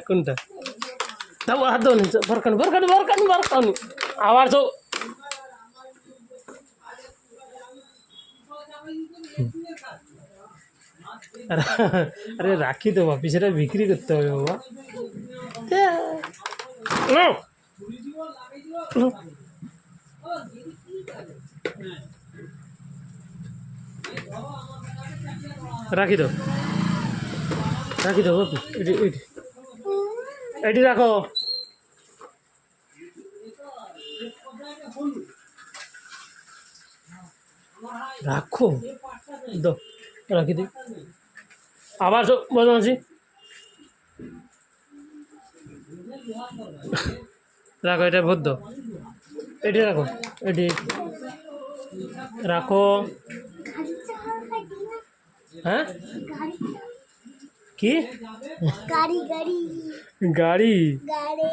কোনটা দাও হাত দাও বরকানি বরকানি বরকানি বরকানি আবার তো আরে রাখি তো বাপি সেটা বিক্রি করতে হবে বাবা রাখি দাও বাপি এটি এটি এটি রাখো রাখো দাও রাখি দিই আবার বদমাসি রাখো এটা ভোট দাও এটি রাখো এটি রাখো হ্যাঁ কি গাড়ি গাড়ি গাড়ি গাড়ি